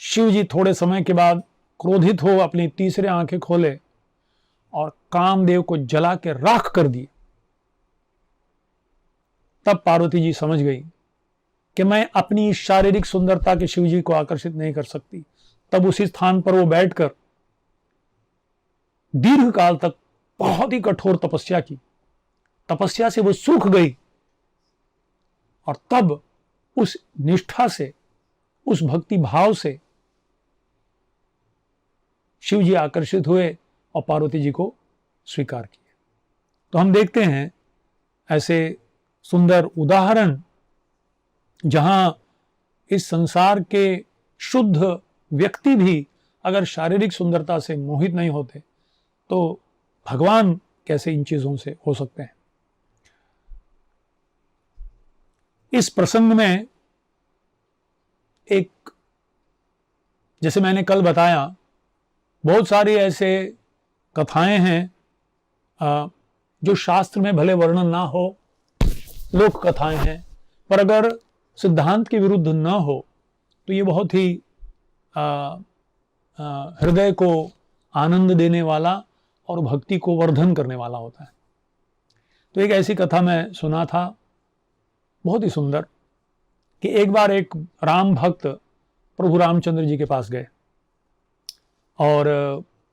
शिव जी थोड़े समय के बाद क्रोधित हो अपनी तीसरे आंखें खोले और कामदेव को जला के राख कर दिए। तब पार्वती जी समझ गई कि मैं अपनी शारीरिक सुंदरता के शिव जी को आकर्षित नहीं कर सकती। तब उसी स्थान पर वो बैठकर दीर्घ काल तक बहुत ही कठोर तपस्या की। तपस्या से वो सूख गई और तब उस निष्ठा से, उस भक्ति भाव से शिव जी आकर्षित हुए और पार्वती जी को स्वीकार किया। तो हम देखते हैं ऐसे सुंदर उदाहरण जहां इस संसार के शुद्ध व्यक्ति भी अगर शारीरिक सुंदरता से मोहित नहीं होते तो भगवान कैसे इन चीजों से हो सकते हैं। इस प्रसंग में एक, जैसे मैंने कल बताया, बहुत सारी ऐसे कथाएं हैं जो शास्त्र में भले वर्णन ना हो, लोक कथाएं हैं, पर अगर सिद्धांत के विरुद्ध न हो तो ये बहुत ही हृदय को आनंद देने वाला और भक्ति को वर्धन करने वाला होता है। तो एक ऐसी कथा मैं सुना था, बहुत ही सुंदर, कि एक बार एक राम भक्त प्रभु रामचंद्र जी के पास गए और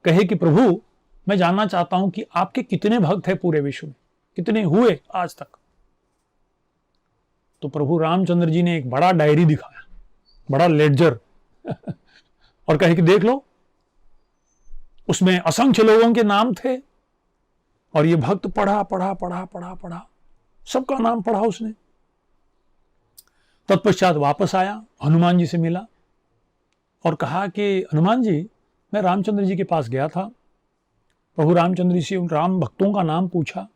कहे कि प्रभु, मैं जानना चाहता हूं कि आपके कितने भक्त हैं पूरे विश्व में, कितने हुए आज तक। तो प्रभु रामचंद्र जी ने एक बड़ा डायरी दिखाया, बड़ा लेडजर और कहे कि देख लो, उसमें असंख्य लोगों के नाम थे और ये भक्त पढ़ा पढ़ा पढ़ा पढ़ा पढ़ा, सबका नाम पढ़ा उसने। तत्पश्चात वापस आया, हनुमान जी से मिला और कहा कि हनुमान जी, मैं रामचंद्र जी के पास गया था, प्रभु रामचंद्र जी से उन राम भक्तों का नाम पूछा,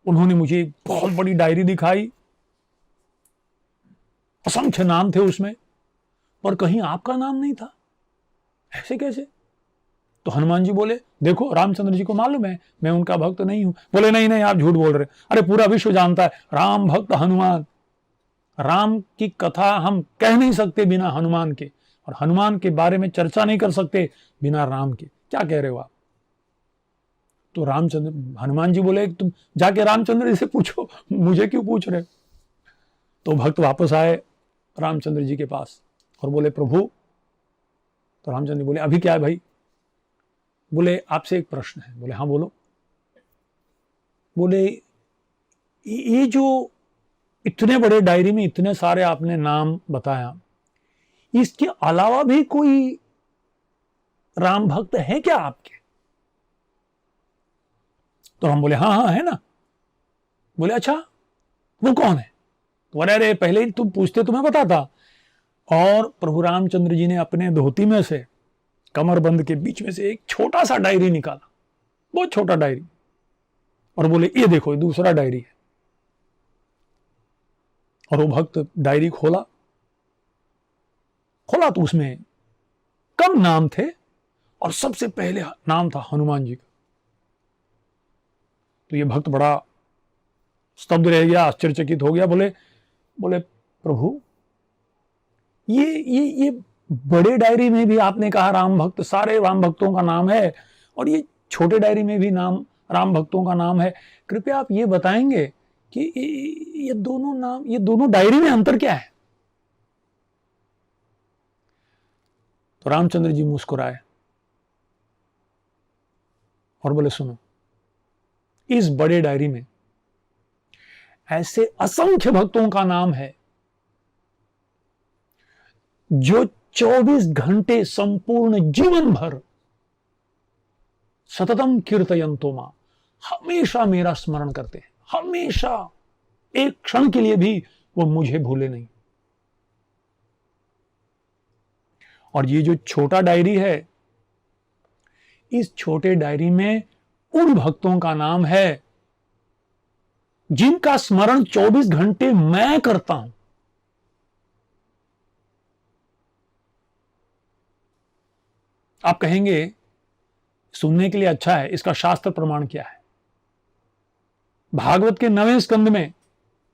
उन्होंने मुझे बहुत बड़ी डायरी दिखाई, असंख्य नाम थे उसमें, पर कहीं आपका नाम नहीं था, ऐसे कैसे? तो हनुमान जी बोले, देखो रामचंद्र जी को मालूम है मैं उनका भक्त नहीं हूं। बोले, नहीं नहीं, आप झूठ बोल रहे, अरे पूरा विश्व जानता है राम भक्त हनुमान, राम की कथा हम कह नहीं सकते बिना हनुमान के, और हनुमान के बारे में चर्चा नहीं कर सकते बिना राम के। क्या कह रहे हो आप? तो हनुमान जी बोले, तुम जाके रामचंद्र जी से पूछो, मुझे क्यों पूछ रहे? तो भक्त वापस आए रामचंद्र जी के पास और बोले, प्रभु। तो रामचंद्र जी बोले, अभी क्या है भाई? बोले, आपसे एक प्रश्न है। बोले, हाँ बोलो। बोले, ये जो इतने बड़े डायरी में इतने सारे आपने नाम बताया, इसके अलावा भी कोई राम भक्त है क्या आपके? तो हम बोले, हाँ हाँ है ना। बोले, अच्छा वो कौन है? तो बोले, अरे पहले ही तुम पूछते तो मैं बताता। और प्रभु रामचंद्र जी ने अपने धोती में से, कमरबंद के बीच में से एक छोटा सा डायरी निकाला, बहुत छोटा डायरी, और बोले, ये देखो, ये दूसरा डायरी है। और वो भक्त डायरी खोला तो उसमें कम नाम थे और सबसे पहले नाम था हनुमान जी का। तो ये भक्त बड़ा स्तब्ध रह गया, आश्चर्यचकित हो गया। बोले प्रभु, ये बड़े डायरी में भी आपने कहा राम भक्त, सारे राम भक्तों का नाम है, और ये छोटे डायरी में भी नाम राम भक्तों का नाम है, कृपया आप ये बताएंगे कि ये दोनों नाम, ये दोनों डायरी में अंतर क्या है? तो रामचंद्र जी मुस्कुराए और बोले, सुनो, इस बड़े डायरी में ऐसे असंख्य भक्तों का नाम है जो 24 घंटे संपूर्ण जीवन भर सततम कीर्तयन्तो मां, हमेशा मेरा स्मरण करते हैं, हमेशा, एक क्षण के लिए भी वो मुझे भूले नहीं। और ये जो छोटा डायरी है, इस छोटे डायरी में उन भक्तों का नाम है जिनका स्मरण 24 घंटे मैं करता हूं। आप कहेंगे सुनने के लिए अच्छा है, इसका शास्त्र प्रमाण क्या है? भागवत के 9वें स्कंद में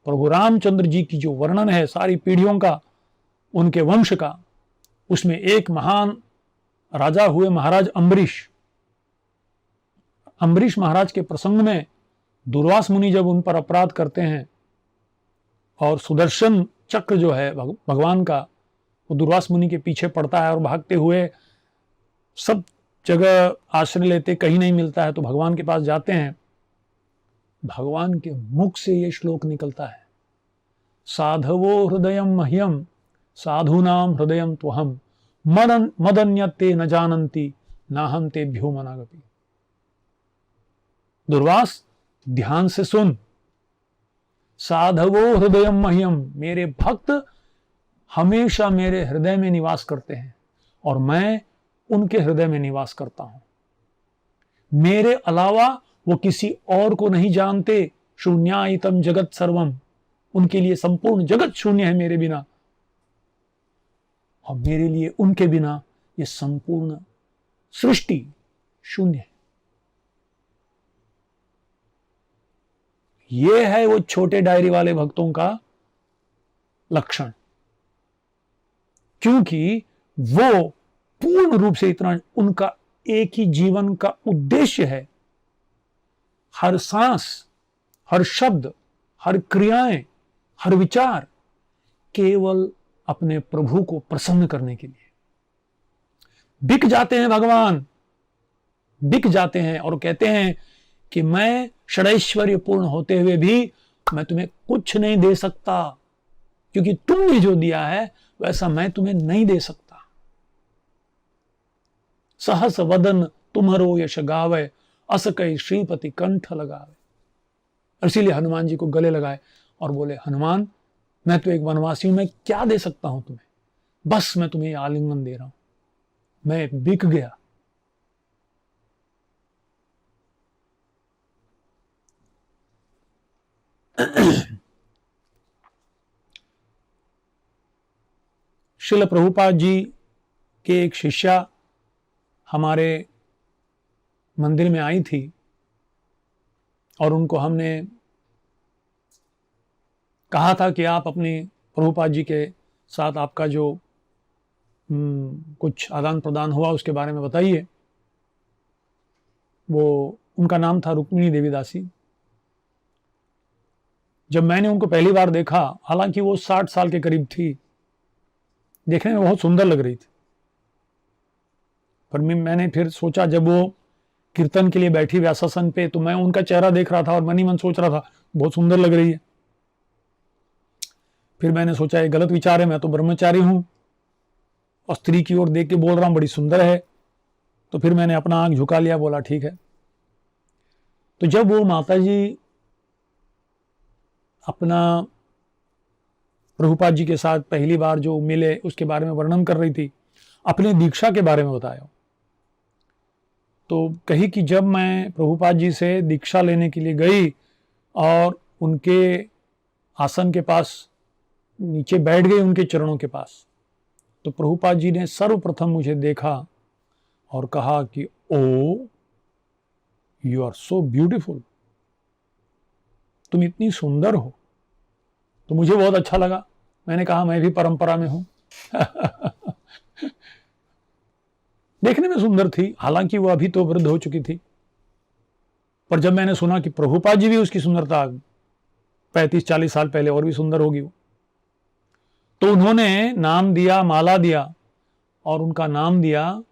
प्रभु रामचंद्र जी की जो वर्णन है सारी पीढ़ियों का, उनके वंश का, उसमें एक महान राजा हुए महाराज अम्बरीश महाराज के प्रसंग में दुर्वास मुनि जब उन पर अपराध करते हैं और सुदर्शन चक्र जो है भगवान का, वो दुर्वास मुनि के पीछे पड़ता है और भागते हुए सब जगह आश्रय लेते, कहीं नहीं मिलता है तो भगवान के पास जाते हैं। भगवान के मुख से ये श्लोक निकलता है, साधवो हृदयम मह्यम साधूनाम हृदयम त्वहम मदन्यते न जानन्ति नाहम तेभ्यो मनागपि। दुर्वास, ध्यान से सुन, साधवो हृदयम मह्यम, मेरे भक्त हमेशा मेरे हृदय में निवास करते हैं और मैं उनके हृदय में निवास करता हूं। मेरे अलावा वो किसी और को नहीं जानते। शून्यायतम जगत सर्वम, उनके लिए संपूर्ण जगत शून्य है मेरे बिना, और मेरे लिए उनके बिना ये संपूर्ण सृष्टि शून्य है। ये है वो छोटे डायरी वाले भक्तों का लक्षण, क्योंकि वो पूर्ण रूप से इतना, उनका एक ही जीवन का उद्देश्य है, हर सांस, हर शब्द, हर क्रियाएं, हर विचार केवल अपने प्रभु को प्रसन्न करने के लिए। बिक जाते हैं भगवान, बिक जाते हैं और कहते हैं कि मैं षडैश्वर्य पूर्ण होते हुए भी मैं तुम्हें कुछ नहीं दे सकता, क्योंकि तुमने जो दिया है वैसा मैं तुम्हें नहीं दे सकता। सहस वदन तुम्हारो यश गावे, अस कई श्रीपति कंठ लगावे। इसीलिए हनुमान जी को गले लगाए और बोले, हनुमान, मैं तो एक वनवासी हूं, मैं क्या दे सकता हूं तुम्हें? बस मैं तुम्हें आलिंगन दे रहा हूं, मैं बिक गया। श्रील प्रभुपाद जी के एक शिष्या हमारे मंदिर में आई थी और उनको हमने कहा था कि आप अपने प्रभुपाद जी के साथ आपका जो कुछ आदान प्रदान हुआ उसके बारे में बताइए। वो उनका नाम था रुक्मिणी देवी दासी। जब मैंने उनको पहली बार देखा, हालांकि वो 60 साल के करीब थी, देखने में बहुत सुंदर लग रही थी, पर मैंने फिर सोचा, जब वो कीर्तन के लिए बैठी व्यासासन पे, तो मैं उनका चेहरा देख रहा था और मन ही मन सोच रहा था बहुत सुंदर लग रही है। फिर मैंने सोचा ये गलत विचार है, मैं तो ब्रह्मचारी हूं और स्त्री की ओर देख के बोल रहा हूं बड़ी सुंदर है। तो फिर मैंने अपना आंख झुका लिया, बोला ठीक है। तो जब वो माता जी अपना प्रभुपाद जी के साथ पहली बार जो मिले उसके बारे में वर्णन कर रही थी, अपनी दीक्षा के बारे में बताया, तो कही कि जब मैं प्रभुपाद जी से दीक्षा लेने के लिए गई और उनके आसन के पास नीचे बैठ गई, उनके चरणों के पास, तो प्रभुपाद जी ने सर्वप्रथम मुझे देखा और कहा कि ओ यू आर सो ब्यूटीफुल, तुम इतनी सुंदर हो। तो मुझे बहुत अच्छा लगा। मैंने कहा मैं भी परंपरा में हूं। देखने में सुंदर थी, हालांकि वो अभी तो वृद्ध हो चुकी थी, पर जब मैंने सुना कि प्रभुपाद जी भी उसकी सुंदरता 35-40 साल पहले और भी सुंदर होगी वो, तो उन्होंने नाम दिया, माला दिया और उनका नाम दिया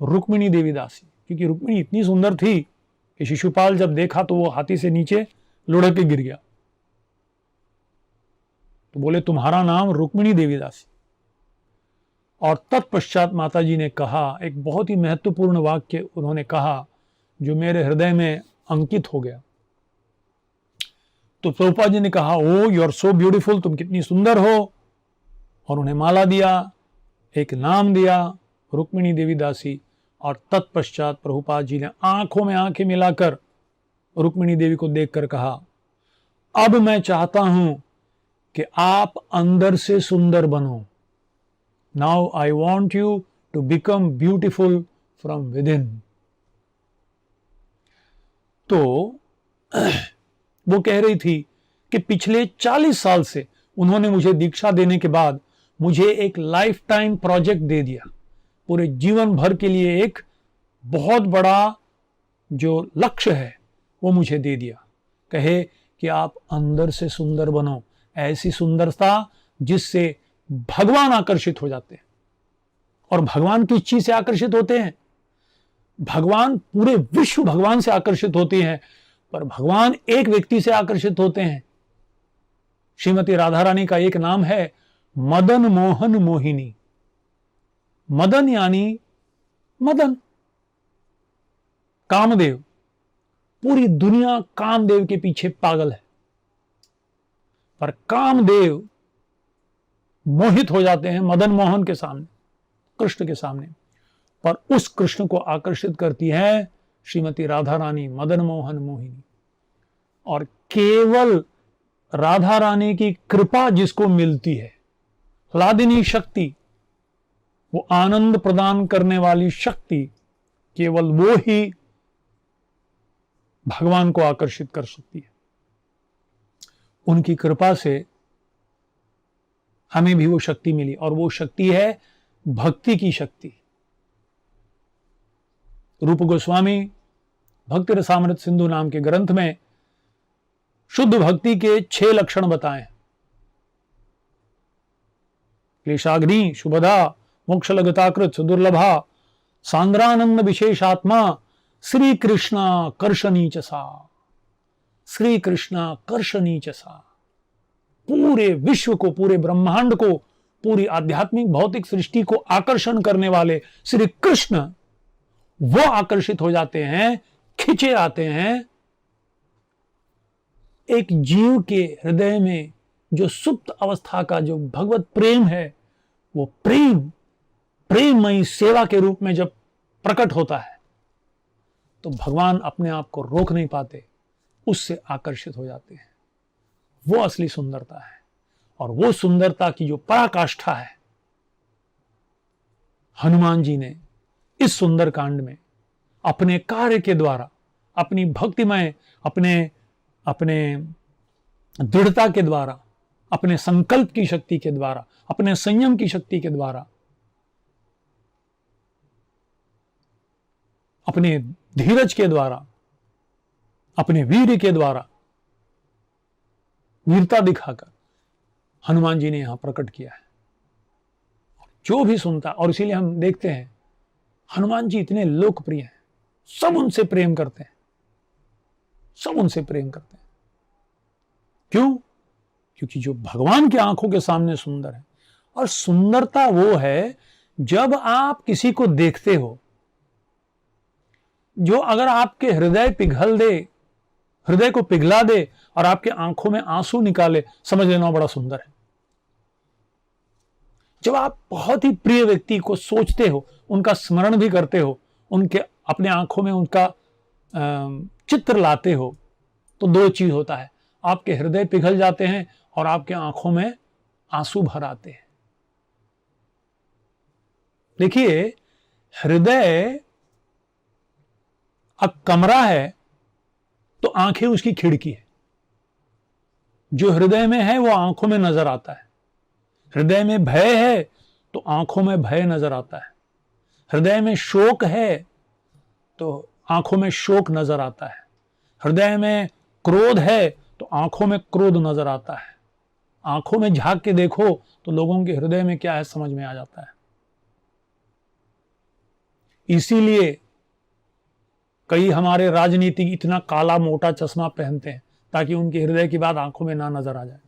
रुक्मिणी देवी दासी, क्योंकि रुक्मिणी इतनी सुंदर थी कि शिशुपाल जब देखा तो वो हाथी से नीचे लुढ़क के गिर गया। तो बोले तुम्हारा नाम रुक्मिणी देवी दासी। और तत्पश्चात माता जी ने कहा एक बहुत ही महत्वपूर्ण वाक्य, उन्होंने कहा जो मेरे हृदय में अंकित हो गया। तो प्रभुपाद जी ने कहा ओ यू आर सो ब्यूटीफुल, तुम कितनी सुंदर हो, और उन्हें माला दिया, एक नाम दिया रुक्मिणी देवी दासी। और तत्पश्चात प्रभुपाद जी ने आंखों में आंखें मिलाकर रुक्मिणी देवी को देखकर कहा अब मैं चाहता हूं कि आप अंदर से सुंदर बनो। Now I want you to become beautiful from within. तो वो कह रही थी कि पिछले 40 साल से उन्होंने मुझे दीक्षा देने के बाद मुझे एक लाइफ टाइम प्रोजेक्ट दे दिया, पूरे जीवन भर के लिए एक बहुत बड़ा जो लक्ष्य है वो मुझे दे दिया। कहे कि आप अंदर से सुंदर बनो, ऐसी सुंदरता जिससे भगवान आकर्षित हो जाते हैं। और भगवान किस चीज से आकर्षित होते हैं? भगवान, पूरे विश्व भगवान से आकर्षित होते हैं, पर भगवान एक व्यक्ति से आकर्षित होते हैं। श्रीमती राधा रानी का एक नाम है मदन मोहन मोहिनी। मदन यानी मदन, कामदेव। पूरी दुनिया कामदेव के पीछे पागल है, पर कामदेव मोहित हो जाते हैं मदन मोहन के सामने, कृष्ण के सामने। पर उस कृष्ण को आकर्षित करती है श्रीमती राधा रानी, मदन मोहन मोहिनी। और केवल राधा रानी की कृपा जिसको मिलती है, ह्लादिनी शक्ति, वो आनंद प्रदान करने वाली शक्ति, केवल वो ही भगवान को आकर्षित कर सकती है। उनकी कृपा से हमें भी वो शक्ति मिली, और वो शक्ति है भक्ति की शक्ति। रूप गोस्वामी भक्ति रसामृत सिंधु नाम के ग्रंथ में शुद्ध भक्ति के 6 लक्षण बताए। क्लेशाग्नि शुभदा मोक्ष लगताकृत सुदुर्लभा सांद्रानंद विशेषात्मा श्री कृष्णा कर्षणी चसा। श्री कृष्णा कर्षणी चसा। पूरे विश्व को, पूरे ब्रह्मांड को, पूरी आध्यात्मिक भौतिक सृष्टि को आकर्षण करने वाले श्री कृष्ण, वो आकर्षित हो जाते हैं, खिंचे आते हैं। एक जीव के हृदय में जो सुप्त अवस्था का जो भगवत प्रेम है, वो प्रेममयी सेवा के रूप में जब प्रकट होता है तो भगवान अपने आप को रोक नहीं पाते, उससे आकर्षित हो जाते हैं। वो असली सुंदरता है। और वो सुंदरता की जो पराकाष्ठा है, हनुमान जी ने इस सुंदर कांड में अपने कार्य के द्वारा, अपनी भक्तिमय, अपने दृढ़ता के द्वारा, अपने संकल्प की शक्ति के द्वारा, अपने संयम की शक्ति के द्वारा, अपने धीरज के द्वारा, अपने वीर के द्वारा वीरता दिखाकर हनुमान जी ने यहां प्रकट किया है। जो भी सुनता, और इसीलिए हम देखते हैं हनुमान जी इतने लोकप्रिय हैं, सब उनसे प्रेम करते हैं, सब उनसे प्रेम करते हैं। क्यों? क्योंकि जो भगवान की आंखों के सामने सुंदर है। और सुंदरता वो है जब आप किसी को देखते हो जो अगर आपके हृदय को पिघला दे और आपके आंखों में आंसू निकाले, समझ लेना बड़ा सुंदर है। जब आप बहुत ही प्रिय व्यक्ति को सोचते हो, उनका स्मरण भी करते हो, उनके अपने आंखों में उनका चित्र लाते हो, तो दो चीज होता है, आपके हृदय पिघल जाते हैं और आपके आंखों में आंसू भर आते हैं। देखिए, हृदय अब कमरा है तो आंखें उसकी खिड़की है। जो हृदय में है वो आंखों में नजर आता है। हृदय में भय है तो आंखों में भय नजर आता है। हृदय में शोक है तो आंखों में शोक नजर आता है। हृदय में क्रोध है तो आंखों में क्रोध नजर आता है। आंखों में झांक के देखो तो लोगों के हृदय में क्या है समझ में आ जाता है। इसीलिए कई हमारे राजनीतिक इतना काला मोटा चश्मा पहनते हैं ताकि उनके हृदय की बात आंखों में ना नजर आ जाए।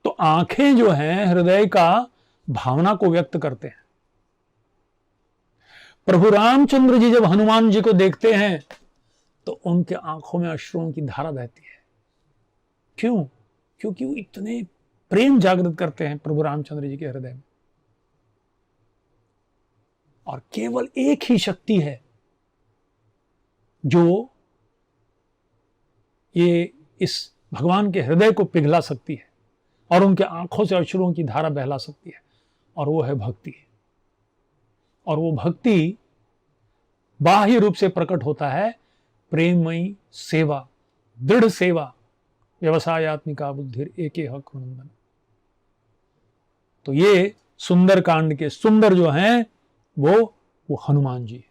तो आंखें जो हैं हृदय का भावना को व्यक्त करते हैं। प्रभु रामचंद्र जी जब हनुमान जी को देखते हैं तो उनके आंखों में अश्रुओं की धारा बहती है। क्यों? क्योंकि वो इतने प्रेम जागृत करते हैं प्रभु रामचंद्र जी के हृदय में। और केवल एक ही शक्ति है जो ये इस भगवान के हृदय को पिघला सकती है और उनके आंखों से अश्रुओं की धारा बहला सकती है, और वो है भक्ति। और वो भक्ति बाह्य रूप से प्रकट होता है प्रेममयी सेवा, दृढ़ सेवा, व्यवसायत्मिका बुद्धिर एके हक नंदन। तो ये सुंदर कांड के सुंदर जो हैं वो हनुमान जी।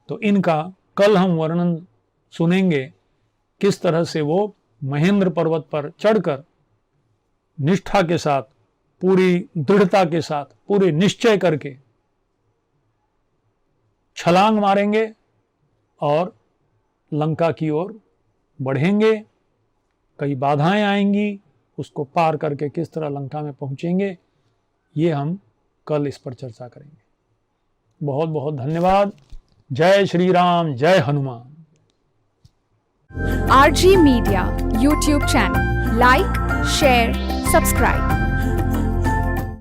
तो इनका कल हम वर्णन सुनेंगे, किस तरह से वो महेंद्र पर्वत पर चढ़कर निष्ठा के साथ, पूरी दृढ़ता के साथ, पूरे निश्चय करके छलांग मारेंगे और लंका की ओर बढ़ेंगे। कई बाधाएं आएंगी, उसको पार करके किस तरह लंका में पहुंचेंगे, ये हम कल इस पर चर्चा करेंगे। बहुत बहुत धन्यवाद। जय श्री राम, जय Hanuman. RG Media YouTube channel, like, share, subscribe